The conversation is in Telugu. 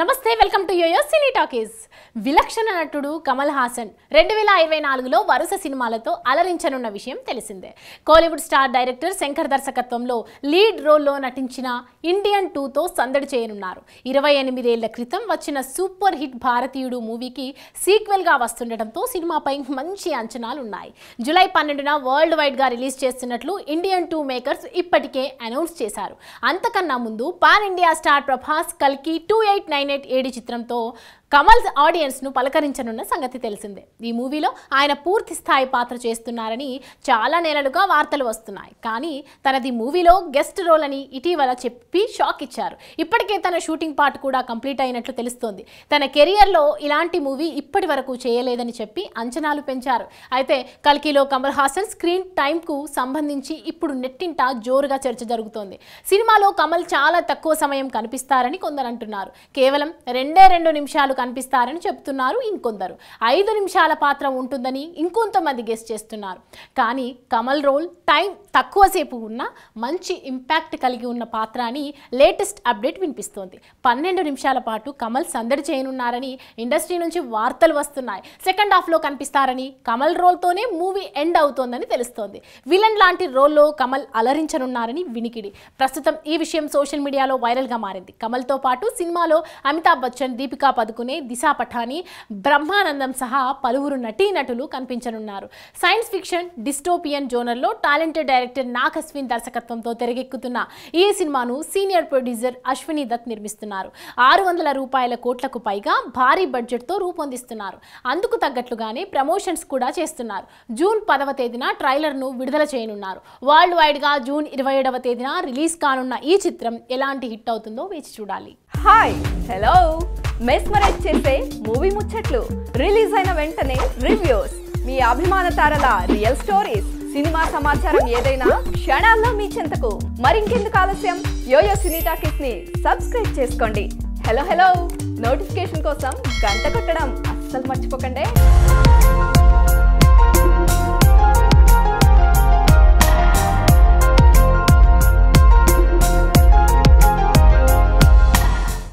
నమస్తే welcome to YoYo Cine Talkies. విలక్షణ నటుడు కమల్ హాసన్ 2024లో వరుస సినిమాలతో అలరించనున్న విషయం తెలిసిందే. కోలీవుడ్ స్టార్ డైరెక్టర్ శంకర్ దర్శకత్వంలో లీడ్ రోల్లో నటించిన ఇండియన్ 2తో సందడి చేయనున్నారు. 28 ఏళ్ల క్రితం వచ్చిన సూపర్ హిట్ భారతీయుడు మూవీకి సీక్వెల్గా వస్తుండటంతో సినిమాపై మంచి అంచనాలున్నాయి. జూలై 12న వరల్డ్ వైడ్గా రిలీజ్ చేస్తున్నట్లు ఇండియన్ 2 మేకర్స్ ఇప్పటికే అనౌన్స్ చేశారు. అంతకన్నా ముందు పాన్ ఇండియా స్టార్ ప్రభాస్ కల్కి 2898 చిత్రంతో కమల్ ఆడియన్స్ ను పలకరించనున్న సంగతి తెలిసిందే. ఈ మూవీలో ఆయన పూర్తి స్థాయి పాత్ర చేస్తున్నారని చాలా నెలలుగా వార్తలు వస్తున్నాయి. కానీ తనది మూవీలో గెస్ట్ రోల్ అని ఇటీవల చెప్పి షాక్ ఇచ్చారు. ఇప్పటికే తన షూటింగ్ పార్ట్ కూడా కంప్లీట్ అయినట్లు తెలుస్తోంది. తన కెరియర్లో ఇలాంటి మూవీ ఇప్పటి వరకు చేయలేదని చెప్పి అంచనాలు పెంచారు. అయితే కల్కిలో కమల్ హాసన్ స్క్రీన్ టైంకు సంబంధించి ఇప్పుడు నెట్టింట జోరుగా చర్చ జరుగుతోంది. సినిమాలో కమల్ చాలా తక్కువ సమయం కనిపిస్తారని కొందరు అంటున్నారు. కేవలం 2 నిమిషాలు కనిపిస్తారని చెప్తున్నారు ఇంకొందరు. 5 నిమిషాల పాత్ర ఉంటుందని ఇంకొంతమంది గెస్ చేస్తున్నారు. కానీ కమల్ రోల్ టైం తక్కువసేపు ఉన్న మంచి ఇంపాక్ట్ కలిగి ఉన్న పాత్ర అని లేటెస్ట్ అప్డేట్ వినిపిస్తోంది. 12 నిమిషాల పాటు కమల్ సందడి చేయనున్నారని ఇండస్ట్రీ నుంచి వార్తలు వస్తున్నాయి. సెకండ్ హాఫ్లో కనిపిస్తారని, కమల్ రోల్తోనే మూవీ ఎండ్ అవుతోందని తెలుస్తోంది. విలన్ లాంటి రోల్లో కమల్ అలరించనున్నారని వినికిడి. ప్రస్తుతం ఈ విషయం సోషల్ మీడియాలో వైరల్గా మారింది. కమల్తో పాటు సినిమాలో అమితాబ్ బచ్చన్, దీపికా పదుకునే, దిశా పఠాని, బ్రహ్మానందం సహా పలువురు నటీనటులు కనిపించనున్నారు. సైన్స్ ఫిక్షన్ డిస్టోపియన్ జోనర్లో టాలెంటెడ్ డైరెక్టర్ నాగ్ అశ్విన్ దర్శకత్వంతో తెరకెక్కుతున్న ఈ సినిమాను సీనియర్ ప్రొడ్యూసర్ అశ్విని దత్ నిర్మిస్తున్నారు. 600 కోట్లకు పైగా భారీ బడ్జెట్తో రూపొందిస్తున్నారు. అందుకు తగ్గట్లుగానే ప్రమోషన్స్ కూడా చేస్తున్నారు. జూన్ 10వ తేదీన ట్రైలర్ను విడుదల చేయనున్నారు. వరల్డ్ వైడ్గా జూన్ 27వ తేదీన రిలీజ్ కానున్న ఈ చిత్రం ఎలాంటి హిట్ అవుతుందో వేచి చూడాలి. హాయ్ హలో మెస్మరైజ్ చేసే మూవీ ముచ్చట్లు, రిలీజ్ అయిన వెంటనే రివ్యూస్, మీ అభిమాన తారల రియల్ స్టోరీస్, సినిమా సమాచారం ఏదైనా క్షణాల్లో మీ చెంతకు. మరింకెందుకు ఆలస్యం, యోయో సినీ టాకీస్ ని సబ్స్క్రైబ్ చేసుకోండి. హలో నోటిఫికేషన్ కోసం గంట కొట్టడం అస్సలు మర్చిపోకండి.